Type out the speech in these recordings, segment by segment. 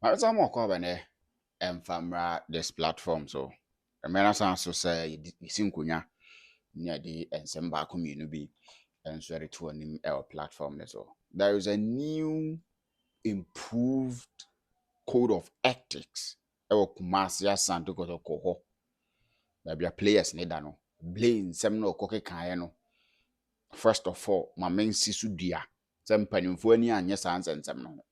I was more common famra this platform so. I mean, as I say, you think near the and some back community and so to an our platform so. There is a new improved code of ethics. Ewo Kumasi Asante Kotoko. There be players need no. Blame some no koke kan no. First of all, my main sisu dia. Some panimfo ani anye sansensem no.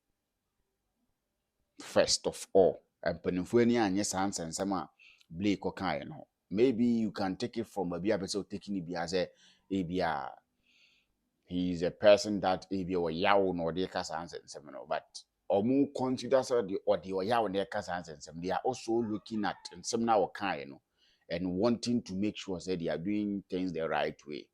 First of all, panimfo ani anye sansensem a blame kokan no. Maybe you can take it from a be episode taking it as a he is a person that or yaw no de kasa ansensem no, but omu consider so the or the yaw ne kasa ansensem, they are also looking at some now kind no and wanting to make sure that they are doing things the right way.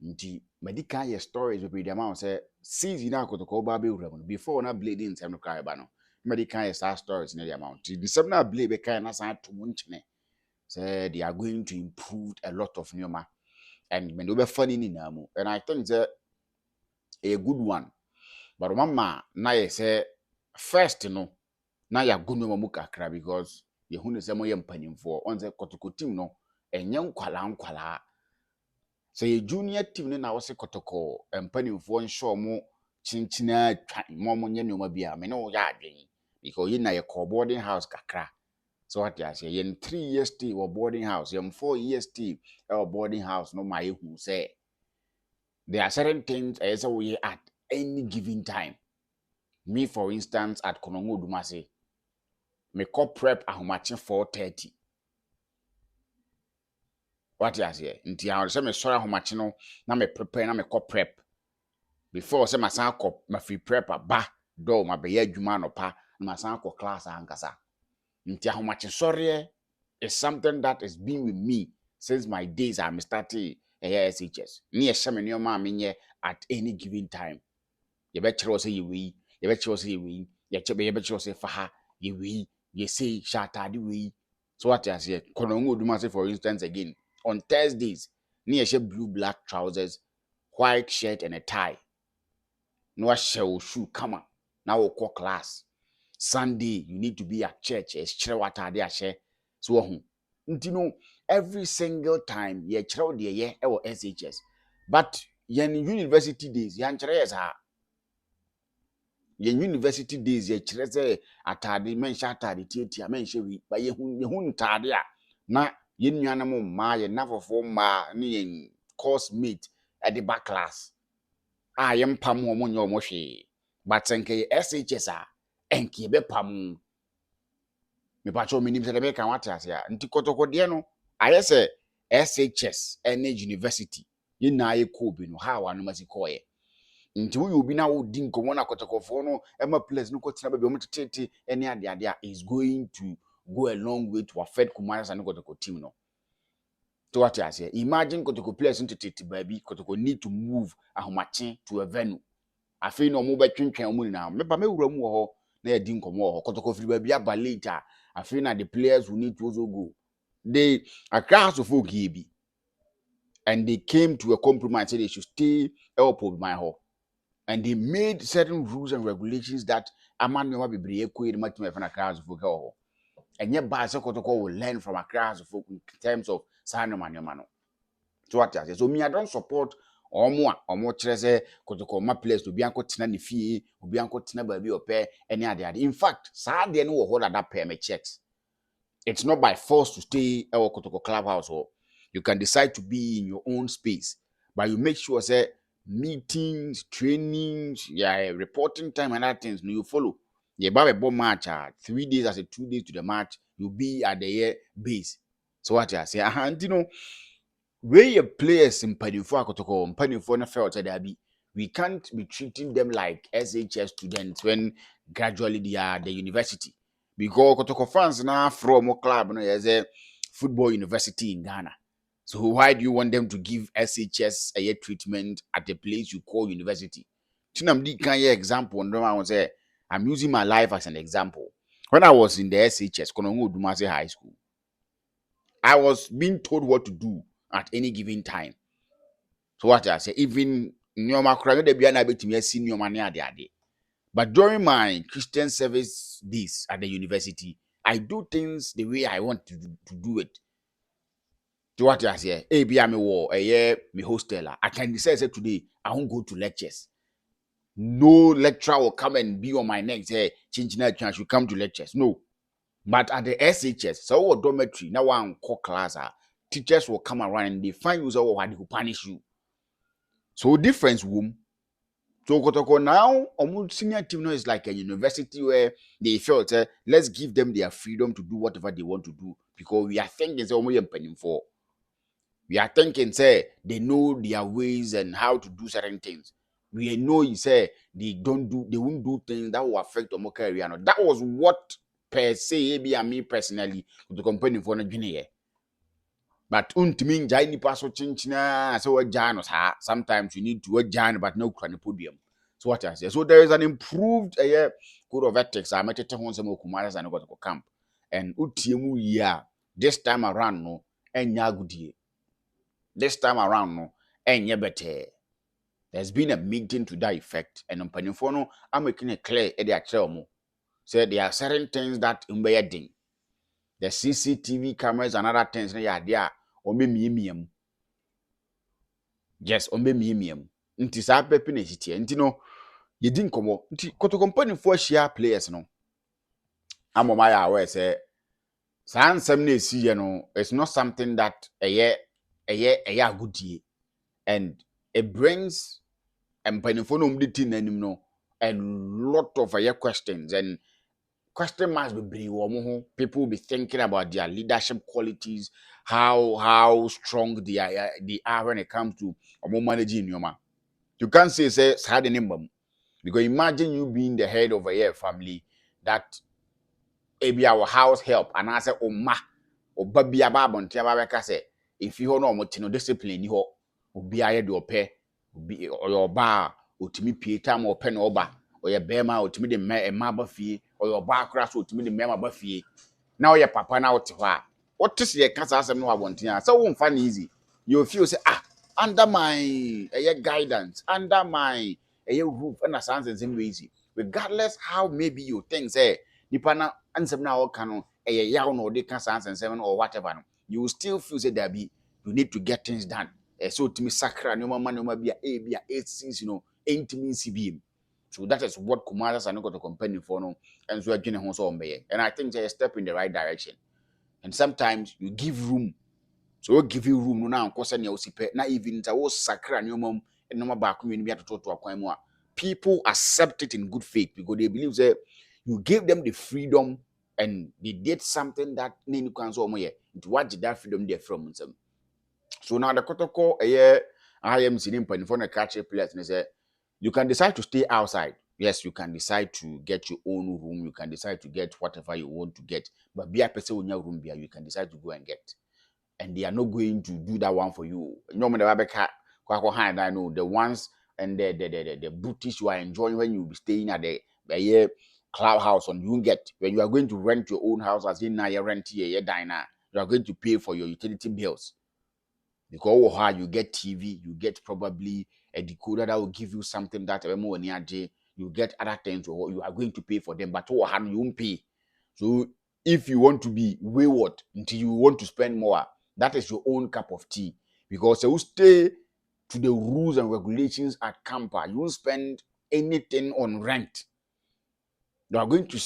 Nti medical your stories will be the amount say season na Kotoko ba be wura no before na bleeding nsem no kai ba no medical your stories na the amount the some na bleed be kai na san to munchine say they are going to improve a lot of nyoma and when we be funny ni na mu, and I think that a good one. But mama na ye say first no na ya gunu mu kakra because ye hu ne say mo ye mpanimfo on say Kotoko team no enye nkwala say ye junior team ne na wo say Kotoko mpanimfo nsho mo chinchina twan mo nye ne ma bia me no ya adwen because ye na ye call boarding house kakra. So what you say ye 3 years stay or boarding house ye 4 years stay or boarding house no ma ye hu say there are certain things as we at any given time. Me, for instance, at Konongo Dumase, me call prep ahomache 4:30. What you say? Nti I say me sorry ahomache no, na me prepare na me call prep. Before say my son call my free prep aba do my be adwuma no pa, na my son call class ankasa. Nti ahomache sorry is something that has been with me since my days I started SHS. Ni ehye me nyoma amenye at any given time. You bet you say you we, you bet you say you we, you bet you say for her, you we, you say shatadi we. So what I say, Konongo do say for instance again, on Thursdays, near blue black trousers, white shirt and a tie. No shell shoe, come on. Now we'll call class. Sunday, you need to be at church, as chre what are they share. So you know, every single time, ye chro de ye or SHS. But yen university days, yan chere ye university days ye kire say atade menhya atade tietia menhya wi ba ye hu ntade a na ye nuanam ma ye nafofo ma ne ye course mate at the back class a ye mpam wo monye wo hwe but enke SHS a enke be pam me pa cho minim se de be kan wate ase a nti Kotoko de no aye se SHS ene university ye na ye ko bi no ha wa no masi ko ye nti wo obi na wo di nkomo na Kotokofo no ema place no kotina ba bi o mtetete ene ade is going to go a long way to affect Kumasi and Kotoko team no. To what I say, imagine Kotoko players ntetete ba bi Kotoko need to move ahomache to a venue. Afi no mo be twentwen omo na me ba me wura mu ho na ya di nkomo ho Kotoko firi ba bi aba later. Afi na the players who need to also go. They across of folk bi and they came to a compromise say they should stay help my ho. And they made certain rules and regulations that a man may be brave much more from a crowd of folk. And yet, by Kotoko will learn from a crowd of folk in terms of sign man, mano. So what I say, so me, I don't support or more treasure Kotoko my place to be uncle Tina fee, or be uncle Tina baby or pair any other. In fact, sad they know what that pair me checks. It's not by force to stay at Kotoko clubhouse or you can decide to be in your own space, but you make sure say meetings, trainings, yeah, reporting time and other things you follow. Yeah, but a bomb match 3 days as a 2 days to the match, you'll be at the year base. So what I say, and you know, where your players in Padifo Kotoko, Padifo na felt that be we can't be treating them like SHS students when gradually they are the university. Because Kotoko fans now from a club no as a football university in Ghana. So why do you want them to give SHS a year treatment at a place you call university? Chinamdi can you example no I was say I'm using my life as an example. When I was in the SHS, Konongo Dumase High School, I was being told what to do at any given time. So what I say, even nyoma kura no de bia na betimi asi nyoma ne ade ade. But during my Christian service days at the university, I do things the way I want to do it. To what I say, ABM war a year me hostel. I can decide say today I won't go to lectures. No lecturer will come and be on my neck. Say, Chinchina, you should come to lectures. No. But at the SHS, so what dormitory, now one core class, teachers will come around and they find you so what they will punish you. So difference room. So Kotoko now, almost senior team now is like a university where they felt let's give them their freedom to do whatever they want to do because we are thinking say almost penny for. We are thinking say they know their ways and how to do certain things. We know you say they won't do things that will affect our career. No, that was what per se be me personally to the company for the junior. But untimi njai nipa so chinchina so wajan ha. Sometimes you need to wajan but no crane podium. So what I say. So there is an improved code of ethics. I met a hon some kumaras and got to camp. And utiemu ya this time around no and yagudi. This time around no and better. There's been a meeting to that effect, and on Panifono, I'm making it clear at the actual. Say there are certain things that embedding. The CCTV cameras and other things they are there. Omemium. Yes, omemium. Nti sa pepe na hitie. Nti no, ye din komo. Nti koto company for share players no. Amomaya aware say san sem na esi ye no, it's not something that a good year. And it brings and mpanimfo no mditi nanim no a lot of questions and question marks be bring people will be thinking about their leadership qualities, how strong they are when it comes to managing your. You can't say sad name because imagine you being the head of a family that maybe our house help and I say ma oba bia ba bonte ba beka say if you no omotino discipline ni ho obi aye de ope obi oba otimi pie time ope na oba oye bema otimi de ma ba fie oye oba akra so otimi de ma ba fie na oye papa na wote ho a wote se ye kasa asem no abonte a so wo mfa na easy you feel say under my guidance under my roof and Asante same easy regardless how maybe you think say nipa na ansem na wo ka no yaw no de ka Asante or whatever no you will still feel say there be you need to get things done so to me sakra no mama no ma bia bia 8 6 you know intimacy be so that is what Kumaras are not going to company for no and so adwene ho so ombe and I think they step in the right direction and sometimes you give room so we give you room no na ankosa ne osipe na even ta wo sakra ne omam no ma ba ko ni bia toto akwan mu a people accept it in good faith because they believe that you give them the freedom and they did something that nini kwan so omo ye into what did that freedom there from them. So now the Kotoko I am sitting in front of catch players and say you can decide to stay outside. Yes, you can decide to get your own room. You can decide to get whatever you want to get. But be a person in your room, you can decide to go and get. And they are not going to do that one for you. No matter I know the ones and the booties you are enjoying when you be staying at the clubhouse on you get when you are going to rent your own house as in now you rent your diner, you are going to pay for your utility bills. Because you get TV, you get probably a decoder that will give you something that you get other things or you are going to pay for them, but you won't pay. So if you want to be wayward until you want to spend more, that is your own cup of tea. Because you stay to the rules and regulations at camper, you won't spend anything on rent. You are going to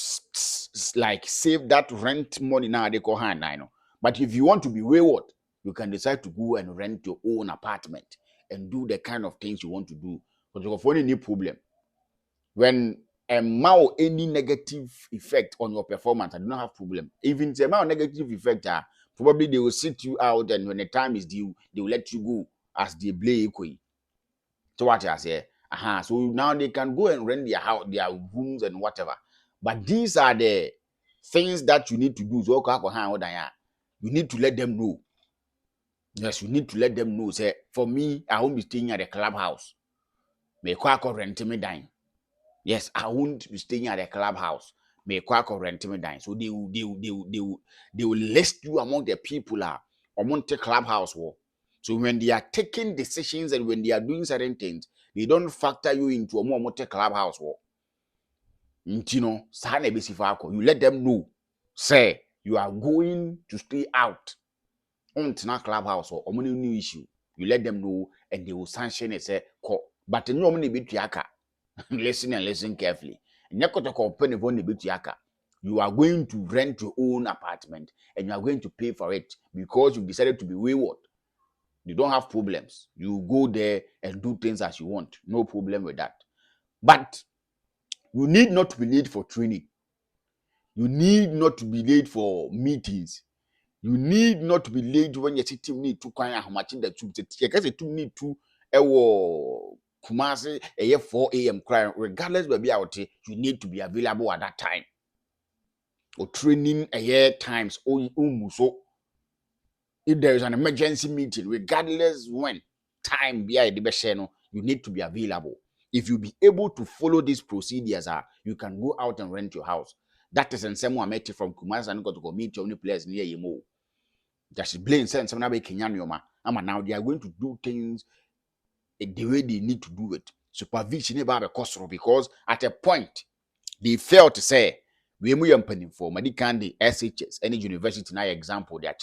like save that rent money now. They call hand, I know. But if you want to be wayward, you can decide to go and rent your own apartment and do the kind of things you want to do. But you have only problem when a mao any negative effect on your performance. I do not have problem. Even the amount negative effect, probably they will sit you out, and when the time is due, they will let you go as they play equally. So what I say, so now they can go and rent their house, their rooms and whatever. But these are the things that you need to do. So you need to let them know. Yes, you need to let them know. Say, for me, I won't be staying at the clubhouse. May quack rent me dine. Yes, I won't be staying at the clubhouse. May quack rent me dine. So they will list you among the people among the clubhouse war. So when they are taking decisions and when they are doing certain things, they don't factor you into a more clubhouse war. Ntino, sa na ebesi fa akọ. You let them know say you are going to stay out. Untena clubhouse or omo new issue. You let them know and they will sanction it say ko. But no omo na betu aka. Listen and listen carefully. Nyakotoko penefo na betu aka. You are going to rent your own apartment and you are going to pay for it because you decided to be wayward. You don't have problems. You go there and do things as you want. No problem with that. But you need not to be late for training. You need not to be late for meetings. You need not to be late when you're sitting need to kind how much in the tube. Because you need to Kumasi 4 a.m. crying, regardless where be out, you need to be available at that time. Or training a year times so if there is an emergency meeting, regardless when time be the best channel, you need to be available. If you be able to follow these procedures, you can go out and rent your house. That is in someone met from Kumasi and got to go meet your only place near you. Just blame sense some be Kenyan now they are going to do things the way they need to do it. Supervision about because at a point they felt to say we mu yampanim for medical the SHS any university na example they are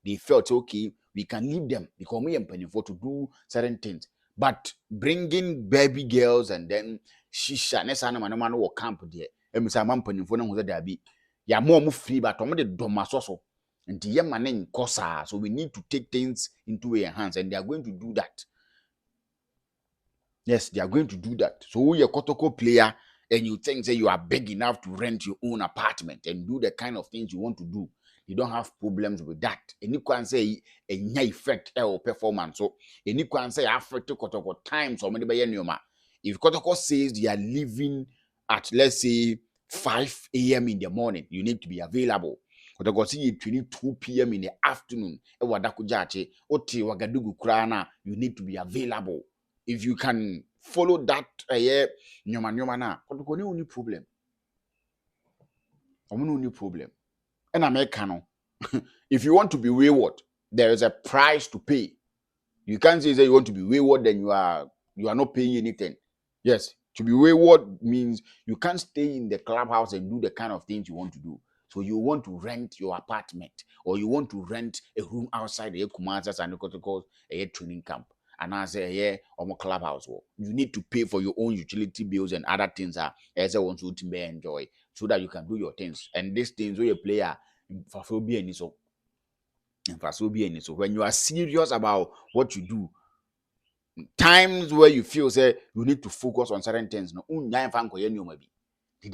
they felt okay we can leave them because we yampanim for to do certain things, but bringing baby girls and then shisha nessa no man wo camp there emisa mampanim for no ho that be ya more free but omo de domaso so nti ye manen kosa, so we need to take things into our hands and they are going to do that. Yes, they are going to do that. So you're a Kotoko player and you think that you are big enough to rent your own apartment and do the kind of things you want to do. You don't have problems with that. And you can say a effect or performance. So you can say affect Kotoko times or maybe if Kotoko says they are leaving at let's say 5 a.m. in the morning, you need to be available. Kotoko see 22 p.m. in the afternoon. You need to be available. If you can follow that nyoma na Kotoko ne only problem. No only problem. And America no. If you want to be wayward, there is a price to pay. You can't say that you want to be wayward then you are not paying anything. Yes, to be wayward means you can't stay in the clubhouse and do the kind of things you want to do. So you want to rent your apartment or you want to rent a room outside the Kumasi and Kotoko a training camp. And I say, clubhouse. You need to pay for your own utility bills and other things as I want to enjoy so that you can do your things. And these things where you play for so when you are serious about what you do, times where you feel say you need to focus on certain things, there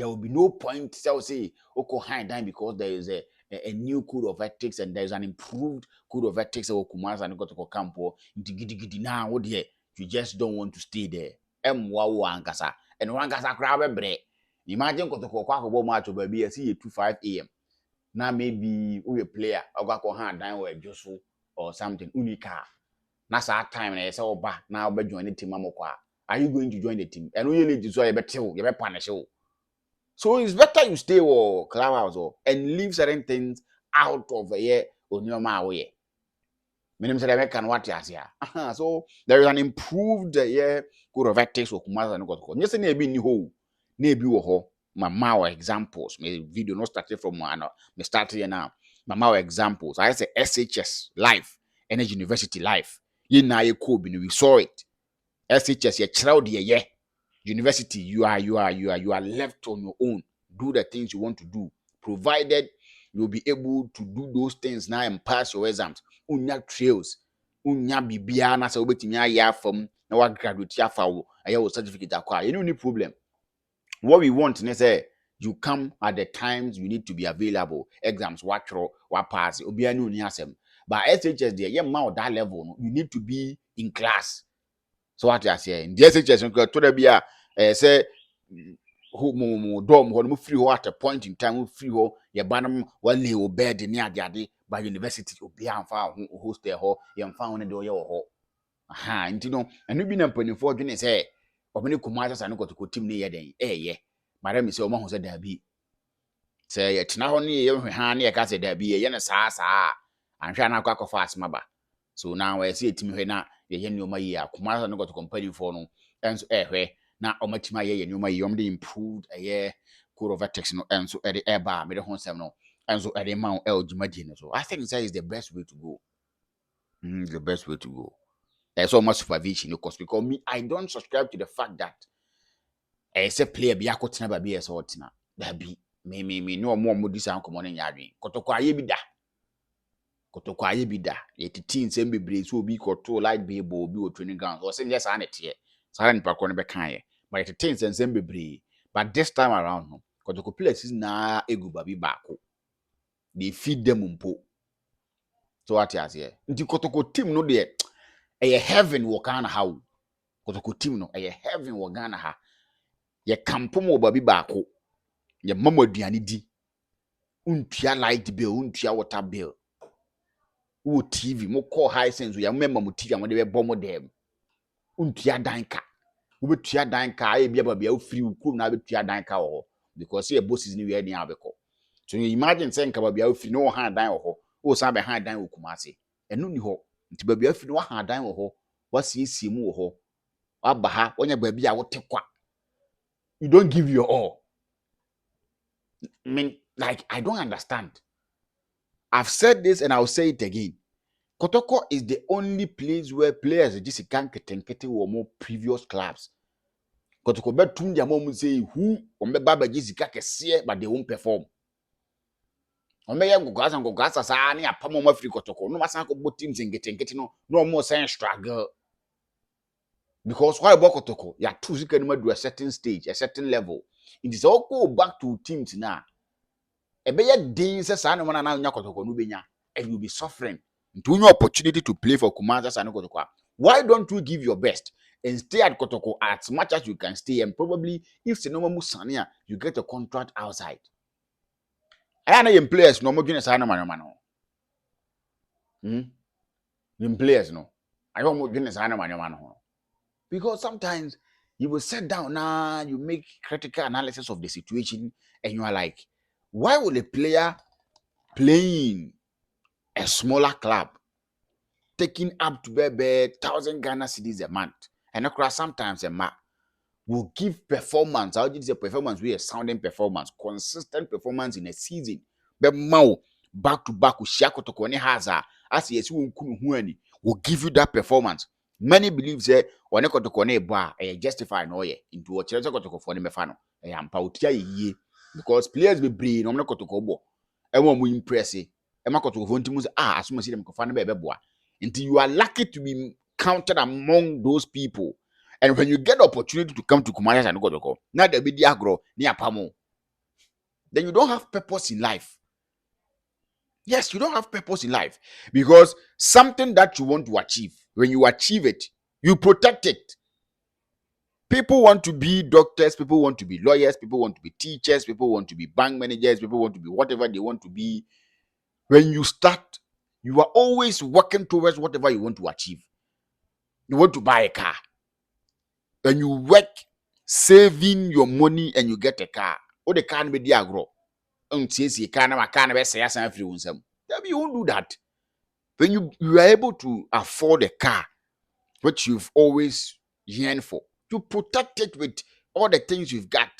will be no point say down because there is a new code of ethics and there is an improved code of ethics or Kumasi and got to campo now you just don't want to stay there. And wankasa crowd bre. Imagine got to go match baby see 5 a.m. Now maybe we a player or go hand down or just or something unica. Na saa time na yesa oba na oba join the team amokwa. Are you going to join the team? And we need to so you be punish you. So it's better you stay or clubhouse and leave certain things out of here on your way. Minimum say they can what you so there is an improved code of ethics or Kumasi and Kotoko. Yes, na be ni ho. Na be wo ho. Mama examples. My video not started from me start here now. Mama examples. I say SHS life, Energy University life. Ye na ye ko bi we saw it. SHS ye kyerɛw de ye. University you are left on your own. Do the things you want to do provided you'll be able to do those things now and pass your exams. Unya trails, unya bibia na say obetimi aye afam na wa graduate afa wo aye wo certificate akwa. You no need problem. What we want is say you come at the times you need to be available. Exams what pass obi anu ni asem. But SHS there, ma that level you need to be in class. So what you say in the SHS to there be say who mo dom ho no free ho at a point in time free ho ye banam wale o bed ni ade by university obi amfa hostel ho ye mfa ho ne de o ye ho aha nti no anu bi na mpanifo dwene say obene Kumasi sa no Kotoko team ne ye den ye mara mi say o ma ho say da bi say ye tena ho ne ye hwe ha ne ye ka say da bi ye ne saa anhwa na akwa fast maba so now we see team hwe na ye nneoma yi a Kumasi no Kotoko mpanifo no enso hwe na omatima ye nneoma yi omde improved code of ethics no enso e de eba me de ho nsem no enso e de ma o el dwumadi no so I think that is the best way to go. The best way to go. There's so much supervision because me I don't subscribe to the fact that say player bi akotena ba bi ese otina da bi me no mo di san komo no nyaadwen Kotoko aye bi da Kotoko aye bi da ye titi nsem bebre so obi koto light bable obi o training ground o say yes an ete sa nipa ko no be kan ye but ye titi nsem bebre but this time around no Kotoko players na egu ba bi baako they feed them mpo so what you say nti Kotoko team no de eye heaven wo Ghana ha wo Kotoko team no eye heaven wo Ghana ha ye kampo mo ba bi baako ye mama aduane di untua light bill untua water bill wo TV mo call high sense ya memma mo TV mo de be bom dem untua danka wo betua danka e bia ba bia wo free wo na betua danka wo because ye bosses ni we dey abekọ so you imagine say nka ba bia wo free no ha dan wo wo san be ha dan wo Kumase enu ni ho nti ba bia free no ha dan wo wasiesie mu wo aba ha wonya ba bia wo tekwa you don't give your all. I mean, like, I don't understand. I've said this and I'll say it again. Kotoko is the only place where players just can't get or more previous clubs. Kotoko betum their mom say who on the baba jisika kese but they won't perform. On me go gas and go gas as any a pamo free Kotoko. No matter how teams and getting no more saying struggle. Because why about Kotoko? You are too can do a certain stage, a certain level. It is all go back to teams now. Ebeye din se sa no na nya Kotoko no benya and you'll be suffering into your opportunity to play for Kumasi Sane Kotoko. Why don't you give your best and stay at Kotoko as much as you can stay and probably if Senoma Musania you get a contract outside. I know your players no more gina sa no man. Your players no. I don't more gina sa no man. Because sometimes you will sit down now, you make critical analysis of the situation and you are like, why would a player playing a smaller club taking up to maybe 1,000 Ghana cedis a month and across sometimes a month will give performance. I'll give a performance with a sounding performance, consistent performance in a season. But now back to back with Kotoko ne Haza as yes will give you that performance. Many believe that when Kotoko ne bar justify no ye into what Kotoko for the mefano. I am pautia ye because players be brain no Kotoko bo. I want to impress it. Emma Kotoko vontimus as soon as them kofana be boa. Until you are lucky to be counted among those people. And when you get the opportunity to come to Kumasi and Kotoko, now the be agro near Pamo, then you don't have purpose in life. Yes, you don't have purpose in life because something that you want to achieve, when you achieve it, you protect it. People want to be doctors, people want to be lawyers, people want to be teachers, people want to be bank managers, people want to be whatever they want to be. When you start, you are always working towards whatever you want to achieve. You want to buy a car. When you work, saving your money and you get a car, or the car be agro. You can't say yes and free. You won't do that. When you are able to afford a car, which you've always yearned for, you protect it with all the things you've got.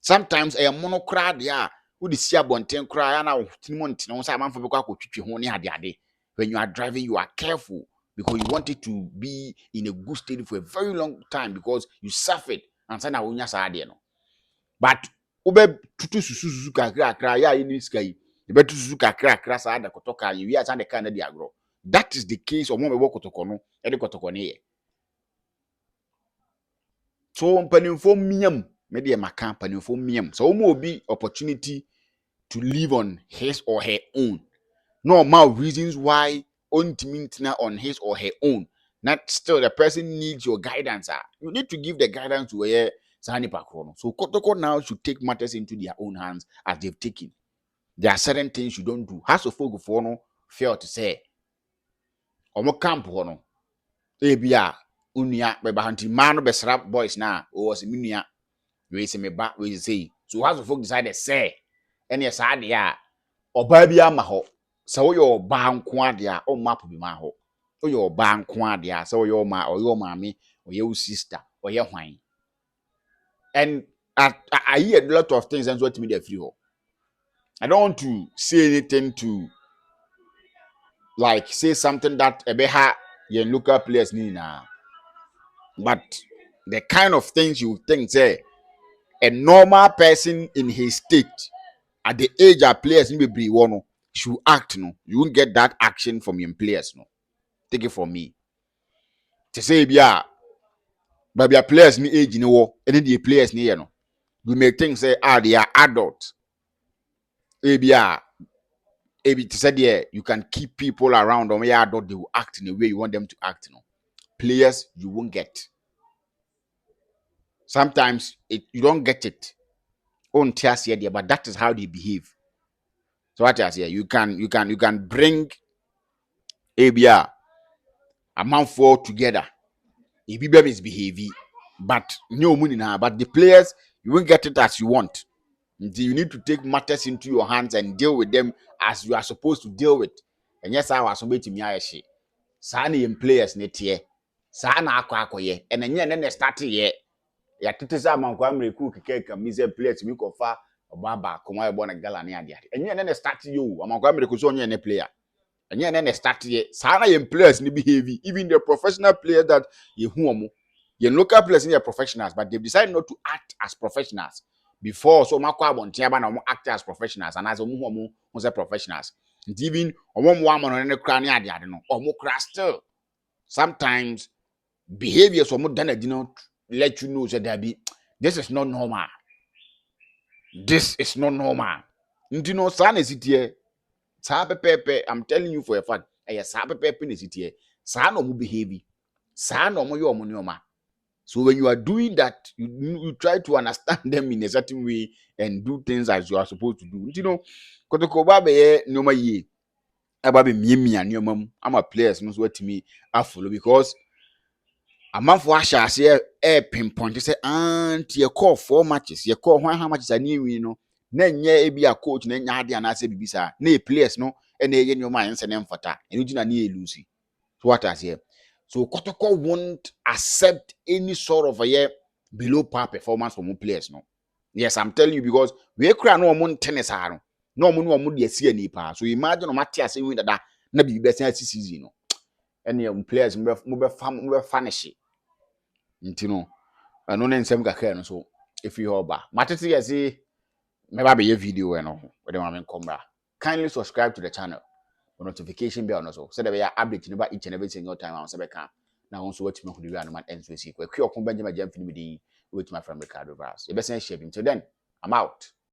Sometimes a monocrad, yeah, who the see about 10 cry now, when you are driving, you are careful because you want it to be in a good state for a very long time because you suffered and say na wonya sa ade no. But ube tutu susu kakra ya ini sky. Ube tutu kakra sa ada Kotoka you ya the kind of agro. That is the case of one Kotoko no, e de Kotoko ne. So mpanimfo miam me de maka mpanimfo miam. So omo obi opportunity to live on his or her own. No more reasons why on on his or her own. Not still the person needs your guidance. You need to give the guidance to where Sani Pakrono. So Kotoko now should take matters into their own hands as they've taken. There are certain things you don't do. Has of folk for no fail to say. Omo camp hono. Ebia unia beba hunting man besrap boys na or was minia. We say me back we say. So has of folk decided say any sad ya or baby amaho. So your bank quadia or map be my ho. Or your bank quadia, so your ma or your mammy or your sister or your wine. And I hear a lot of things and what me they feel. I don't want to say anything to like say something that a beha yen local players need now. But the kind of things you think say a normal person in his state at the age of players need be one should act no. You won't get that action from your players no. Take it from me. To say yeah, but your players need age no war, and the players need no. We may think say they are adults. Maybe to say there you can keep people around or yeah, adult they will act in the way you want them to act. No players you won't get. Sometimes you don't get it. On tears here, but that is how they behave. So what I say, you can bring a mouthful together. If you misbehave, but no money now. But the players you won't get it as you want. You need to take matters into your hands and deal with them as you are supposed to deal with. And yes, I was somebody to me. I say, Sani in players net here. Sana akwakoye. And then they started here. Ya tete sa mankwa mreku keke ka mise players mi ko fa obaba komwa e bona gala ne ade ade enye ne start you mankwa mreku so onye ne player enye ne start ye sana ye players ni behave even the professional players that ye hu omo ye local players ni professionals but they decide not to act as professionals before so makwa abontia ba na omo act as professionals and as omo hu omo who say professionals and even omo mo amono ne kra ne ade ade no omo kra still sometimes behaviors omo dana dino let you know that this is not normal. This is not normal. You know, son is it here. Pepe, I'm telling you for a fact. Yes, pepe is it here. Son no behave. Son no your money. So when you are doing that, you try to understand them in a certain way and do things as you are supposed to do. You know, Kotoko babe no ma ye. Ababe mi and your mom. I'm a players knows what to me I follow because amanfo ahya ase pinpoint say anti ye call 4 matches ye call how matches ani wi no na nya ebi a coach na nya ade ana se bibisa na players no na ye nyoma yense ne mfata enu gina na lose so what I say so Kotoko won't accept any sort of a year below par performance from players no yes I'm telling you because we kra no omo tennis ha no omo no de asi ani pa so imagine no mate ase wi dada na bibi be sen season no ene players mo be finish no ano ne nsem kakra no so if you hoba matete yesi me ba be ye video no we dey want me come kindly subscribe to the channel for notification bell no so that we are update no ba each and every single time I say be can na won so watch me ko dey no man enso si kwa kwi okun benjamin jam fini me dey wait my friend Ricardo Vaz e be sen share until then I'm out.